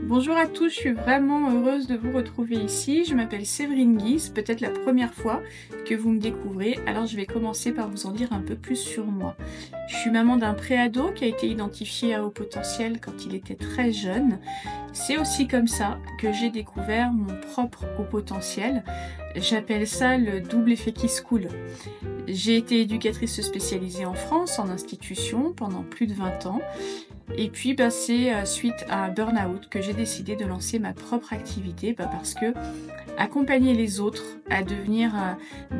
Bonjour à tous, je suis vraiment heureuse de vous retrouver ici. Je m'appelle Séverine Guy, c'est peut-être la première fois que vous me découvrez, alors je vais commencer par vous en dire un peu plus sur moi. Je suis maman d'un préado qui a été identifié à haut potentiel quand il était très jeune. C'est aussi comme ça que j'ai découvert mon propre haut potentiel. J'appelle ça le double effet qui se coule. J'ai été éducatrice spécialisée en France, en institution, pendant plus de 20 ans. Et puis c'est suite à un burn-out que j'ai décidé de lancer ma propre activité parce que accompagner les autres à devenir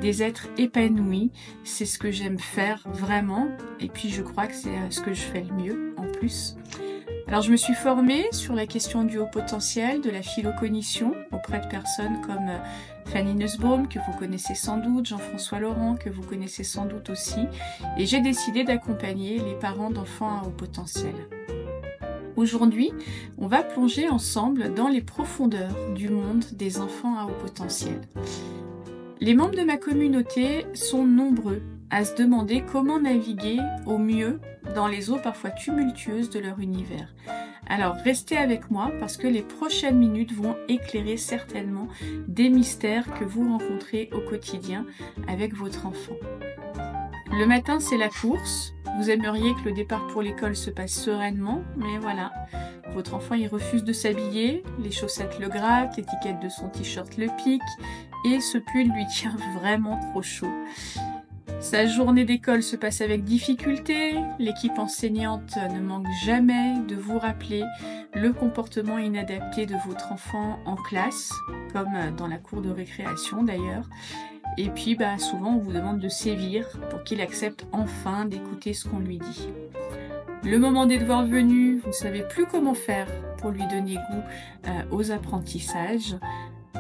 des êtres épanouis, c'est ce que j'aime faire vraiment. Et puis je crois que c'est ce que je fais le mieux en plus. Alors je me suis formée sur la question du haut potentiel, de la phylocognition auprès de personnes comme Fanny Nussbaum, que vous connaissez sans doute, Jean-François Laurent, que vous connaissez sans doute aussi, et j'ai décidé d'accompagner les parents d'enfants à haut potentiel. Aujourd'hui, on va plonger ensemble dans les profondeurs du monde des enfants à haut potentiel. Les membres de ma communauté sont nombreux à se demander comment naviguer au mieux dans les eaux parfois tumultueuses de leur univers. Alors restez avec moi parce que les prochaines minutes vont éclairer certainement des mystères que vous rencontrez au quotidien avec votre enfant. Le matin, c'est la course. Vous aimeriez que le départ pour l'école se passe sereinement, mais voilà. Votre enfant, il refuse de s'habiller, les chaussettes le grattent, l'étiquette de son t-shirt le pique, et ce pull lui tient vraiment trop chaud. Sa journée d'école se passe avec difficulté, l'équipe enseignante ne manque jamais de vous rappeler le comportement inadapté de votre enfant en classe, comme dans la cour de récréation d'ailleurs. Et puis souvent on vous demande de sévir pour qu'il accepte enfin d'écouter ce qu'on lui dit. Le moment des devoirs venu, vous ne savez plus comment faire pour lui donner goût aux apprentissages.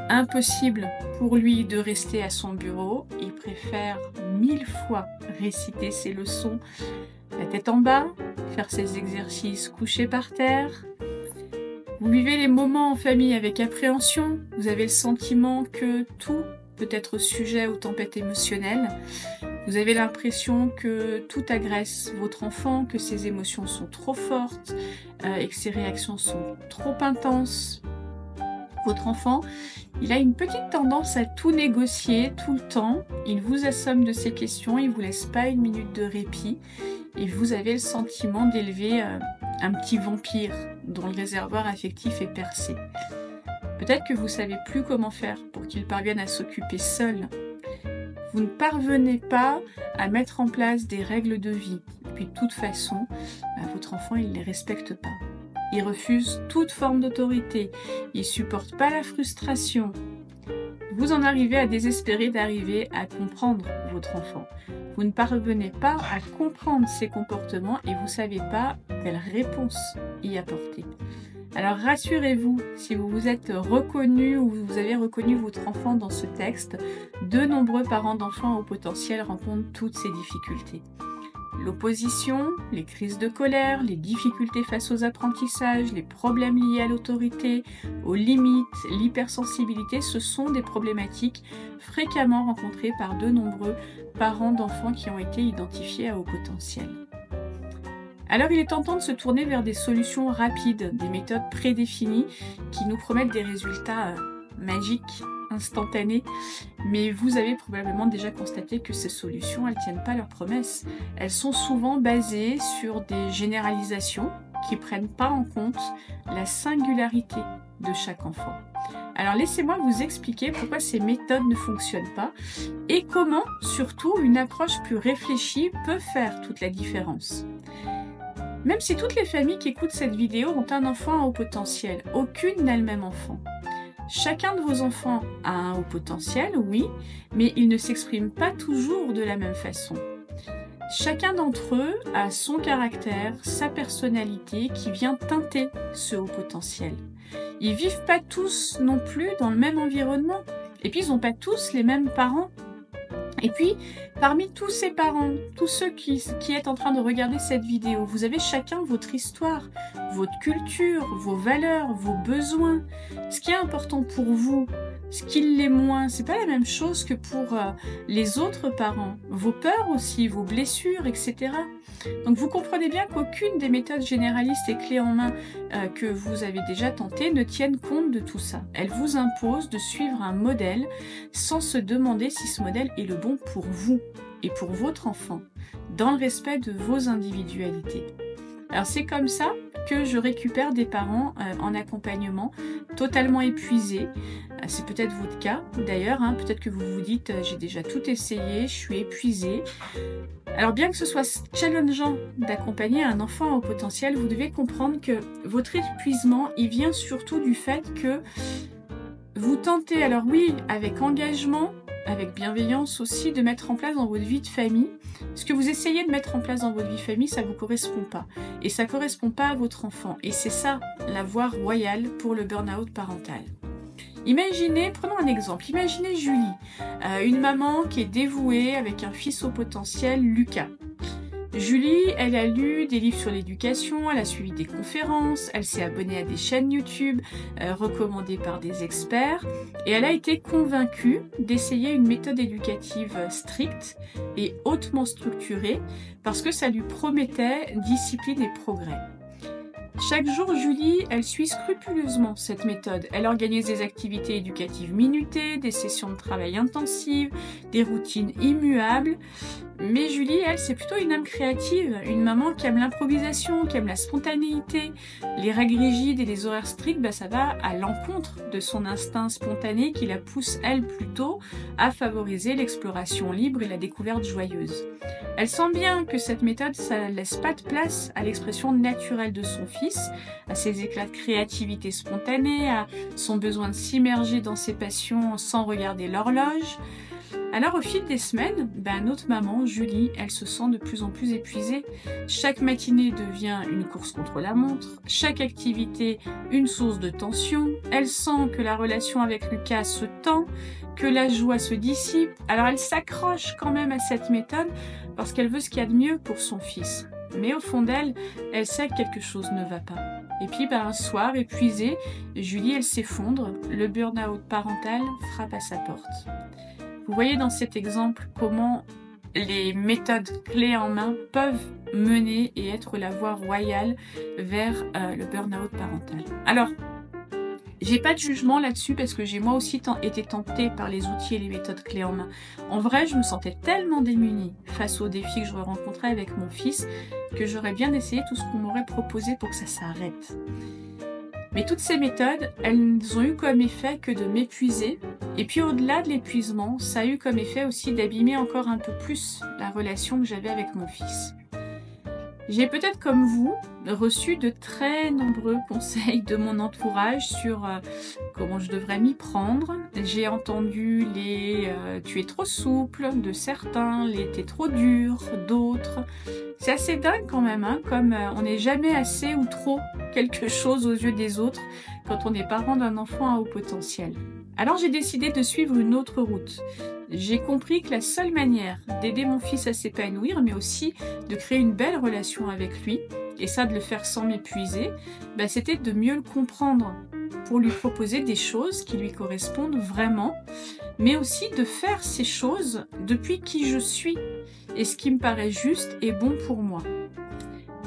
Impossible pour lui de rester à son bureau, il préfère 1000 fois réciter ses leçons la tête en bas, faire ses exercices couché par terre. Vous vivez les moments en famille avec appréhension, vous avez le sentiment que tout peut être sujet aux tempêtes émotionnelles. Vous avez l'impression que tout agresse votre enfant, que ses émotions sont trop fortes et que ses réactions sont trop intenses. Votre enfant, il a une petite tendance à tout négocier tout le temps. Il vous assomme de ses questions, il ne vous laisse pas une minute de répit. Et vous avez le sentiment d'élever un petit vampire dont le réservoir affectif est percé. Peut-être que vous ne savez plus comment faire pour qu'il parvienne à s'occuper seul. Vous ne parvenez pas à mettre en place des règles de vie. Et puis de toute façon, votre enfant, il ne les respecte pas. Il refuse toute forme d'autorité. Il ne supporte pas la frustration. Vous en arrivez à désespérer d'arriver à comprendre votre enfant. Vous ne parvenez pas à comprendre ses comportements et vous ne savez pas quelle réponse y apporter. Alors rassurez-vous, si vous vous êtes reconnu ou vous avez reconnu votre enfant dans ce texte, de nombreux parents d'enfants à haut potentiel rencontrent toutes ces difficultés. L'opposition, les crises de colère, les difficultés face aux apprentissages, les problèmes liés à l'autorité, aux limites, l'hypersensibilité, ce sont des problématiques fréquemment rencontrées par de nombreux parents d'enfants qui ont été identifiés à haut potentiel. Alors il est tentant de se tourner vers des solutions rapides, des méthodes prédéfinies qui nous promettent des résultats magiques, instantanés, mais vous avez probablement déjà constaté que ces solutions, elles ne tiennent pas leurs promesses. Elles sont souvent basées sur des généralisations qui ne prennent pas en compte la singularité de chaque enfant. Alors laissez-moi vous expliquer pourquoi ces méthodes ne fonctionnent pas et comment, surtout, une approche plus réfléchie peut faire toute la différence. Même si toutes les familles qui écoutent cette vidéo ont un enfant à haut potentiel, aucune n'a le même enfant. Chacun de vos enfants a un haut potentiel, oui, mais ils ne s'expriment pas toujours de la même façon. Chacun d'entre eux a son caractère, sa personnalité qui vient teinter ce haut potentiel. Ils vivent pas tous non plus dans le même environnement, et puis ils n'ont pas tous les mêmes parents. Et puis, parmi tous ces parents, tous ceux qui êtes en train de regarder cette vidéo, vous avez chacun votre histoire, votre culture, vos valeurs, vos besoins, ce qui est important pour vous, ce qui l'est moins. C'est pas la même chose que pour les autres parents. Vos peurs aussi, vos blessures, etc. Donc vous comprenez bien qu'aucune des méthodes généralistes et clés en main que vous avez déjà tentées ne tiennent compte de tout ça. Elles vous imposent de suivre un modèle sans se demander si ce modèle est le bon pour vous et pour votre enfant, dans le respect de vos individualités. Alors c'est comme ça que je récupère des parents en accompagnement totalement épuisés. C'est peut-être votre cas d'ailleurs, hein. Peut-être que vous vous dites j'ai déjà tout essayé, je suis épuisée. Alors bien que ce soit challengeant d'accompagner un enfant à haut potentiel, vous devez comprendre que votre épuisement, il vient surtout du fait que vous tentez, alors oui, avec engagement, avec bienveillance aussi, de mettre en place dans votre vie de famille. Ce que vous essayez de mettre en place dans votre vie de famille, ça ne vous correspond pas. Et ça ne correspond pas à votre enfant. Et c'est ça, la voie royale pour le burn-out parental. Imaginez, prenons un exemple, imaginez Julie, une maman qui est dévouée avec un fils au potentiel, Lucas. Julie, elle a lu des livres sur l'éducation, elle a suivi des conférences, elle s'est abonnée à des chaînes YouTube recommandées par des experts et elle a été convaincue d'essayer une méthode éducative stricte et hautement structurée parce que ça lui promettait discipline et progrès. Chaque jour, Julie, elle suit scrupuleusement cette méthode. Elle organise des activités éducatives minutées, des sessions de travail intensives, des routines immuables. Mais Julie, elle, c'est plutôt une âme créative, une maman qui aime l'improvisation, qui aime la spontanéité. Les règles rigides et les horaires stricts, ça va à l'encontre de son instinct spontané qui la pousse, elle, plutôt à favoriser l'exploration libre et la découverte joyeuse. Elle sent bien que cette méthode, ça ne laisse pas de place à l'expression naturelle de son fils, à ses éclats de créativité spontanée, à son besoin de s'immerger dans ses passions sans regarder l'horloge. Alors au fil des semaines, notre maman, Julie, elle se sent de plus en plus épuisée. Chaque matinée devient une course contre la montre, chaque activité une source de tension. Elle sent que la relation avec Lucas se tend, que la joie se dissipe. Alors elle s'accroche quand même à cette méthode parce qu'elle veut ce qu'il y a de mieux pour son fils. Mais au fond d'elle, elle sait que quelque chose ne va pas. Et puis un soir, épuisée, Julie, elle s'effondre. Le burn-out parental frappe à sa porte. Vous voyez dans cet exemple comment les méthodes clés en main peuvent mener et être la voie royale vers le burn-out parental. Alors, j'ai pas de jugement là-dessus parce que j'ai moi aussi été tentée par les outils et les méthodes clés en main. En vrai, je me sentais tellement démunie face aux défis que je rencontrais avec mon fils que j'aurais bien essayé tout ce qu'on m'aurait proposé pour que ça s'arrête. Mais toutes ces méthodes, elles ont eu comme effet que de m'épuiser. Et puis au-delà de l'épuisement, ça a eu comme effet aussi d'abîmer encore un peu plus la relation que j'avais avec mon fils. J'ai peut-être comme vous reçu de très nombreux conseils de mon entourage sur comment je devrais m'y prendre. J'ai entendu les tu es trop souple de certains, les t'es trop dur d'autres. C'est assez dingue quand même, hein, comme on n'est jamais assez ou trop quelque chose aux yeux des autres quand on est parent d'un enfant à haut potentiel. Alors j'ai décidé de suivre une autre route. J'ai compris que la seule manière d'aider mon fils à s'épanouir, mais aussi de créer une belle relation avec lui, et ça de le faire sans m'épuiser, c'était de mieux le comprendre pour lui proposer des choses qui lui correspondent vraiment, mais aussi de faire ces choses depuis qui je suis et ce qui me paraît juste et bon pour moi.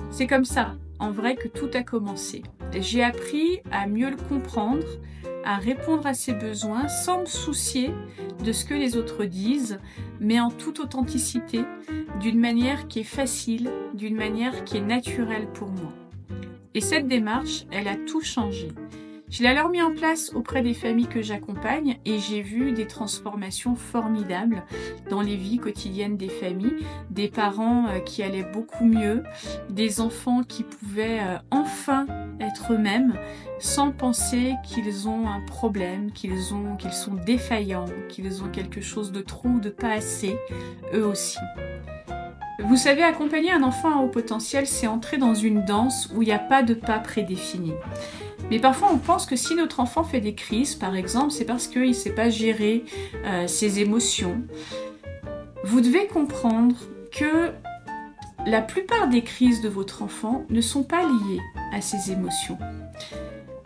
C'est comme ça, en vrai, que tout a commencé. J'ai appris à mieux le comprendre, à répondre à ses besoins sans me soucier de ce que les autres disent, mais en toute authenticité, d'une manière qui est facile, d'une manière qui est naturelle pour moi. Et cette démarche, elle a tout changé. Je l'ai alors mis en place auprès des familles que j'accompagne et j'ai vu des transformations formidables dans les vies quotidiennes des familles, des parents qui allaient beaucoup mieux, des enfants qui pouvaient enfin être eux-mêmes sans penser qu'ils ont un problème, qu'ils sont défaillants, qu'ils ont quelque chose de trop ou de pas assez, eux aussi. Vous savez, accompagner un enfant à haut potentiel, c'est entrer dans une danse où il n'y a pas de pas prédéfini. Mais parfois on pense que si notre enfant fait des crises, par exemple, c'est parce qu'il ne sait pas gérer ses émotions. Vous devez comprendre que la plupart des crises de votre enfant ne sont pas liées à ses émotions.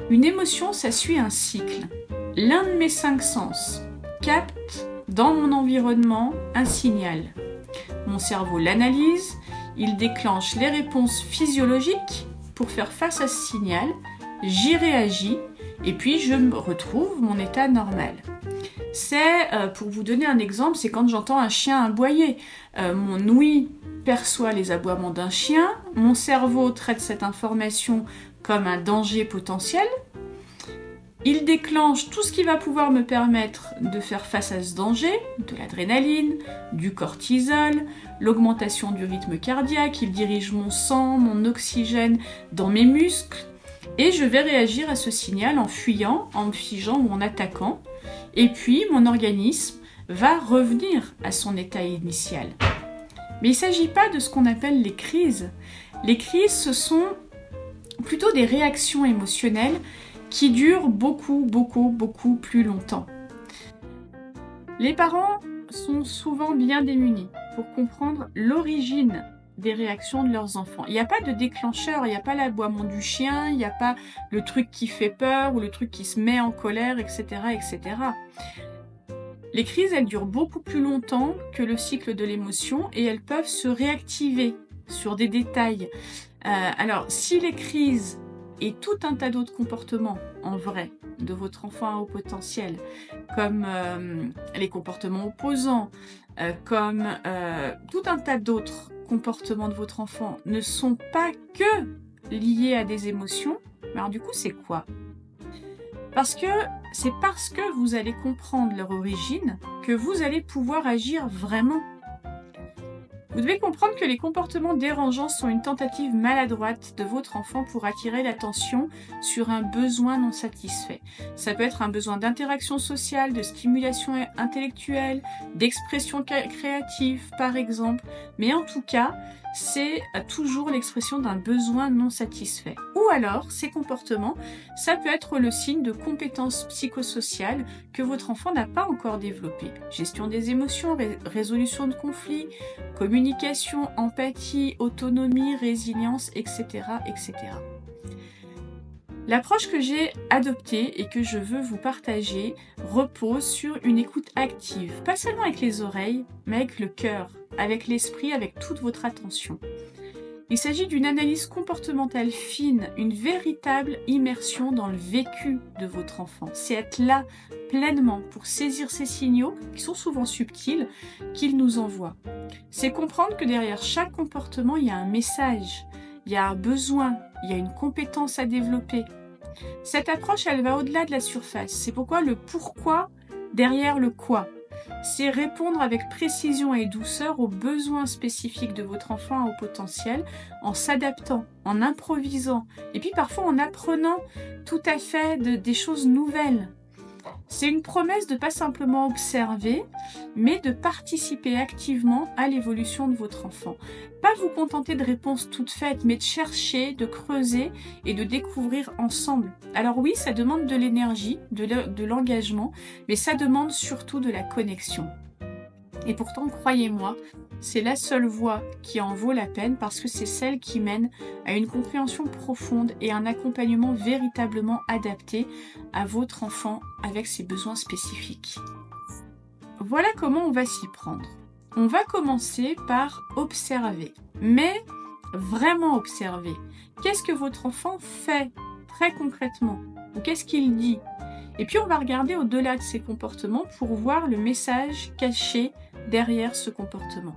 Une émotion, ça suit un cycle. L'un de mes 5 sens capte dans mon environnement un signal. Mon cerveau l'analyse, il déclenche les réponses physiologiques pour faire face à ce signal, j'y réagis et puis je me retrouve mon état normal. C'est, pour vous donner un exemple, c'est quand j'entends un chien aboyer. Mon ouïe perçoit les aboiements d'un chien, mon cerveau traite cette information comme un danger potentiel, il déclenche tout ce qui va pouvoir me permettre de faire face à ce danger, de l'adrénaline, du cortisol, l'augmentation du rythme cardiaque, il dirige mon sang, mon oxygène dans mes muscles, et je vais réagir à ce signal en fuyant, en me figeant ou en attaquant, et puis mon organisme va revenir à son état initial. Mais il ne s'agit pas de ce qu'on appelle les crises. Les crises, ce sont plutôt des réactions émotionnelles qui durent beaucoup plus longtemps. Les parents sont souvent bien démunis pour comprendre l'origine des réactions de leurs enfants. Il n'y a pas de déclencheur, il n'y a pas l'aboiement du chien, il n'y a pas le truc qui fait peur ou le truc qui se met en colère, etc., etc. Les crises, elles durent beaucoup plus longtemps que le cycle de l'émotion et elles peuvent se réactiver sur des détails. Alors, si les crises et tout un tas d'autres comportements, en vrai, de votre enfant à haut potentiel, comme les comportements opposants, comme tout un tas d'autres comportements de votre enfant ne sont pas que liés à des émotions, mais alors du coup, c'est quoi ? C'est parce que vous allez comprendre leur origine que vous allez pouvoir agir vraiment. Vous devez comprendre que les comportements dérangeants sont une tentative maladroite de votre enfant pour attirer l'attention sur un besoin non satisfait. Ça peut être un besoin d'interaction sociale, de stimulation intellectuelle, d'expression créative par exemple, mais en tout cas, c'est toujours l'expression d'un besoin non satisfait. Ou alors, ces comportements, ça peut être le signe de compétences psychosociales que votre enfant n'a pas encore développées. Gestion des émotions, résolution de conflits, communication, empathie, autonomie, résilience, etc., etc. L'approche que j'ai adoptée et que je veux vous partager repose sur une écoute active, pas seulement avec les oreilles, mais avec le cœur, avec l'esprit, avec toute votre attention. Il s'agit d'une analyse comportementale fine, une véritable immersion dans le vécu de votre enfant. C'est être là pleinement pour saisir ces signaux, qui sont souvent subtils, qu'il nous envoie. C'est comprendre que derrière chaque comportement, il y a un message, il y a un besoin, il y a une compétence à développer. Cette approche, elle va au-delà de la surface. C'est pourquoi le pourquoi derrière le quoi. C'est répondre avec précision et douceur aux besoins spécifiques de votre enfant à haut potentiel, en s'adaptant, en improvisant, et puis parfois en apprenant tout à fait des choses nouvelles. C'est une promesse de pas simplement observer, mais de participer activement à l'évolution de votre enfant. Pas vous contenter de réponses toutes faites, mais de chercher, de creuser et de découvrir ensemble. Alors oui, ça demande de l'énergie, de l'engagement, mais ça demande surtout de la connexion. Et pourtant, croyez-moi, c'est la seule voie qui en vaut la peine parce que c'est celle qui mène à une compréhension profonde et un accompagnement véritablement adapté à votre enfant avec ses besoins spécifiques. Voilà comment on va s'y prendre. On va commencer par observer, mais vraiment observer. Qu'est-ce que votre enfant fait très concrètement? Ou qu'est-ce qu'il dit? Et puis on va regarder au-delà de ses comportements pour voir le message caché derrière ce comportement.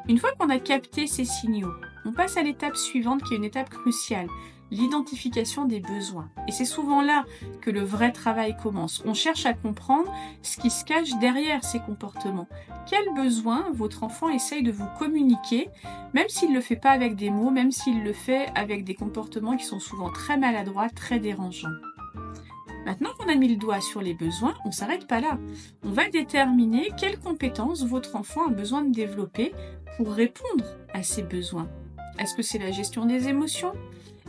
Une fois qu'on a capté ces signaux, on passe à l'étape suivante qui est une étape cruciale, l'identification des besoins. Et c'est souvent là que le vrai travail commence. On cherche à comprendre ce qui se cache derrière ces comportements. Quels besoins votre enfant essaye de vous communiquer, même s'il ne le fait pas avec des mots, même s'il le fait avec des comportements qui sont souvent très maladroits, très dérangeants. Maintenant qu'on a mis le doigt sur les besoins, on ne s'arrête pas là. On va déterminer quelles compétences votre enfant a besoin de développer pour répondre à ses besoins. Est-ce que c'est la gestion des émotions?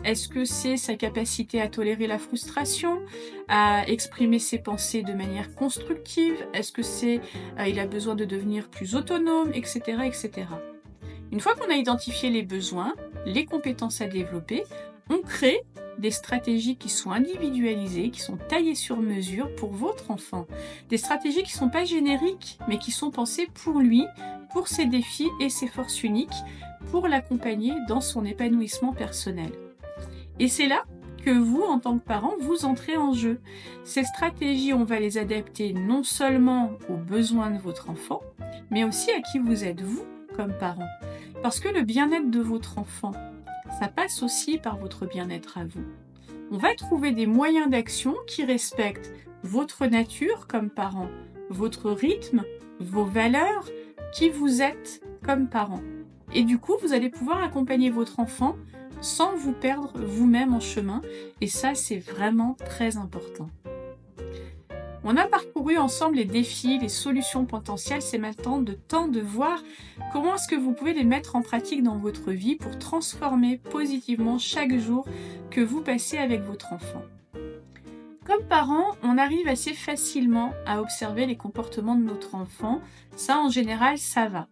Est-ce que c'est sa capacité à tolérer la frustration, à exprimer ses pensées de manière constructive? Est-ce que c'est il a besoin de devenir plus autonome, etc., etc. Une fois qu'on a identifié les besoins, les compétences à développer, On crée des stratégies qui sont individualisées, qui sont taillées sur mesure pour votre enfant. Des stratégies qui ne sont pas génériques, mais qui sont pensées pour lui, pour ses défis et ses forces uniques, pour l'accompagner dans son épanouissement personnel. Et c'est là que vous, en tant que parent, vous entrez en jeu. Ces stratégies, on va les adapter non seulement aux besoins de votre enfant, mais aussi à qui vous êtes vous, comme parent. Parce que le bien-être de votre enfant, ça passe aussi par votre bien-être à vous. On va trouver des moyens d'action qui respectent votre nature comme parent, votre rythme, vos valeurs, qui vous êtes comme parent. Et du coup, vous allez pouvoir accompagner votre enfant sans vous perdre vous-même en chemin. Et ça, c'est vraiment très important. On a parcouru ensemble les défis, les solutions potentielles. C'est maintenant le temps de voir comment est-ce que vous pouvez les mettre en pratique dans votre vie pour transformer positivement chaque jour que vous passez avec votre enfant. Comme parents, on arrive assez facilement à observer les comportements de notre enfant. Ça, en général, ça va.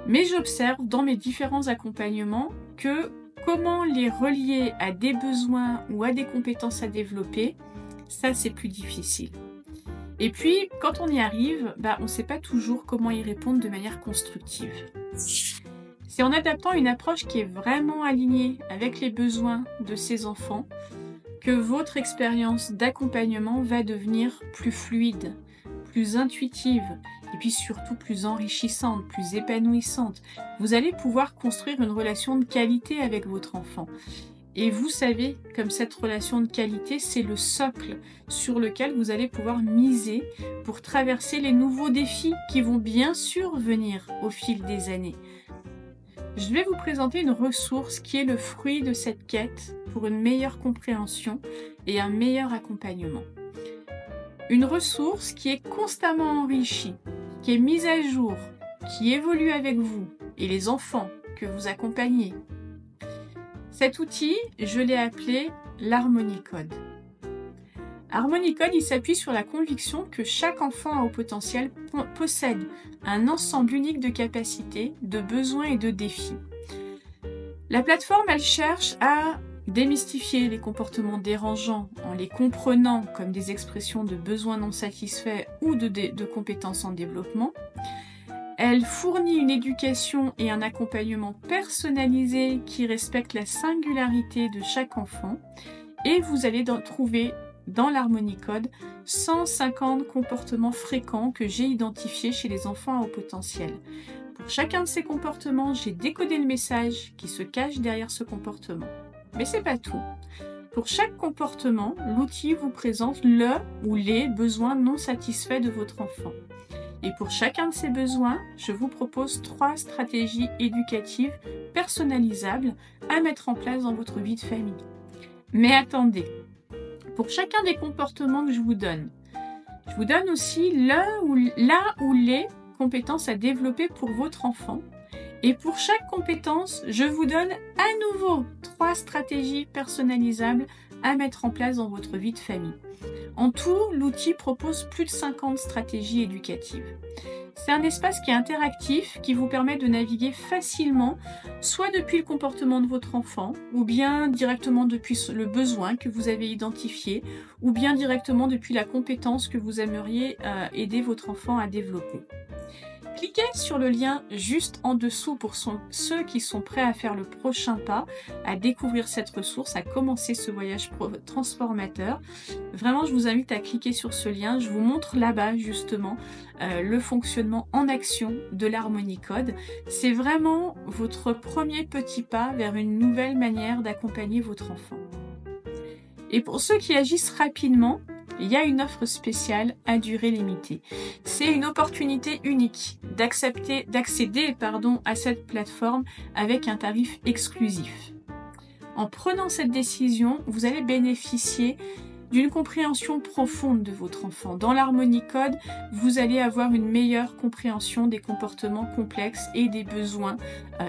Mais j'observe dans mes différents accompagnements que comment les relier à des besoins ou à des compétences à développer, ça, c'est plus difficile. Et puis, quand on y arrive, on ne sait pas toujours comment y répondre de manière constructive. C'est en adaptant une approche qui est vraiment alignée avec les besoins de ces enfants que votre expérience d'accompagnement va devenir plus fluide, plus intuitive et puis surtout plus enrichissante, plus épanouissante. Vous allez pouvoir construire une relation de qualité avec votre enfant. Et vous savez, comme cette relation de qualité, c'est le socle sur lequel vous allez pouvoir miser pour traverser les nouveaux défis qui vont bien sûr venir au fil des années. Je vais vous présenter une ressource qui est le fruit de cette quête pour une meilleure compréhension et un meilleur accompagnement. Une ressource qui est constamment enrichie, qui est mise à jour, qui évolue avec vous et les enfants que vous accompagnez. Cet outil, je l'ai appelé l'Harmonicode. Harmonicode, il s'appuie sur la conviction que chaque enfant à haut potentiel possède un ensemble unique de capacités, de besoins et de défis. La plateforme, elle cherche à démystifier les comportements dérangeants en les comprenant comme des expressions de besoins non satisfaits ou de compétences en développement. Elle fournit une éducation et un accompagnement personnalisé qui respectent la singularité de chaque enfant. Et vous allez trouver dans l'Harmonicode 150 comportements fréquents que j'ai identifiés chez les enfants à haut potentiel. Pour chacun de ces comportements, j'ai décodé le message qui se cache derrière ce comportement. Mais c'est pas tout. Pour chaque comportement, l'outil vous présente le ou les besoins non satisfaits de votre enfant. Et pour chacun de ces besoins, je vous propose 3 stratégies éducatives personnalisables à mettre en place dans votre vie de famille. Mais attendez, pour chacun des comportements que je vous donne aussi la ou les compétences à développer pour votre enfant. Et pour chaque compétence, je vous donne à nouveau 3 stratégies personnalisables à mettre en place dans votre vie de famille. En tout, l'outil propose plus de 50 stratégies éducatives. C'est un espace qui est interactif, qui vous permet de naviguer facilement, soit depuis le comportement de votre enfant, ou bien directement depuis le besoin que vous avez identifié, ou bien directement depuis la compétence que vous aimeriez aider votre enfant à développer. Cliquez sur le lien juste en dessous pour ceux qui sont prêts à faire le prochain pas, à découvrir cette ressource, à commencer ce voyage transformateur. Vraiment, je vous invite à cliquer sur ce lien. Je vous montre là-bas justement le fonctionnement en action de l'Harmonicode. C'est vraiment votre premier petit pas vers une nouvelle manière d'accompagner votre enfant. Et pour ceux qui agissent rapidement, il y a une offre spéciale à durée limitée. C'est une opportunité unique d'accéder à cette plateforme avec un tarif exclusif. En prenant cette décision, vous allez bénéficier d'une compréhension profonde de votre enfant. Dans l'Harmonicode, vous allez avoir une meilleure compréhension des comportements complexes et des besoins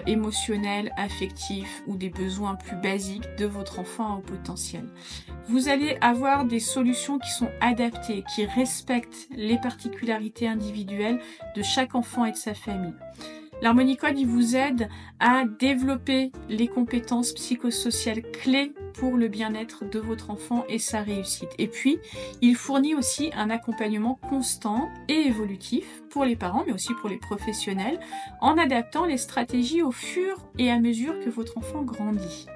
émotionnels, affectifs ou des besoins plus basiques de votre enfant à haut potentiel. Vous allez avoir des solutions qui sont adaptées, qui respectent les particularités individuelles de chaque enfant et de sa famille. L'harmonicode, il vous aide à développer les compétences psychosociales clés pour le bien-être de votre enfant et sa réussite. Et puis, il fournit aussi un accompagnement constant et évolutif pour les parents, mais aussi pour les professionnels, en adaptant les stratégies au fur et à mesure que votre enfant grandit.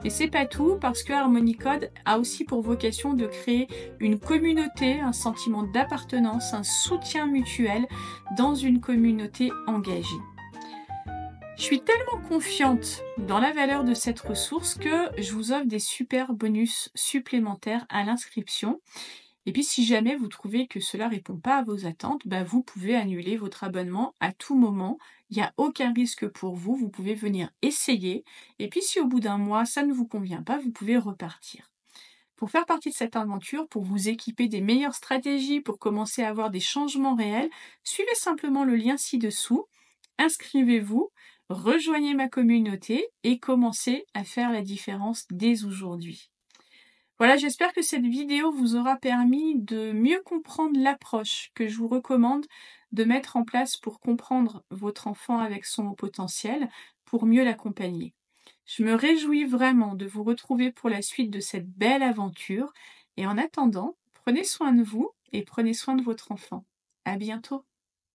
Et c'est pas tout, parce que Harmonicode a aussi pour vocation de créer une communauté, un sentiment d'appartenance, un soutien mutuel dans une communauté engagée. Je suis tellement confiante dans la valeur de cette ressource que je vous offre des super bonus supplémentaires à l'inscription. Et puis si jamais vous trouvez que cela ne répond pas à vos attentes, vous pouvez annuler votre abonnement à tout moment. Il n'y a aucun risque pour vous, vous pouvez venir essayer. Et puis si au bout d'un mois ça ne vous convient pas, vous pouvez repartir. Pour faire partie de cette aventure, pour vous équiper des meilleures stratégies, pour commencer à avoir des changements réels, suivez simplement le lien ci-dessous, inscrivez-vous, rejoignez ma communauté et commencez à faire la différence dès aujourd'hui. Voilà, j'espère que cette vidéo vous aura permis de mieux comprendre l'approche que je vous recommande de mettre en place pour comprendre votre enfant avec son haut potentiel, pour mieux l'accompagner. Je me réjouis vraiment de vous retrouver pour la suite de cette belle aventure et en attendant, prenez soin de vous et prenez soin de votre enfant. À bientôt!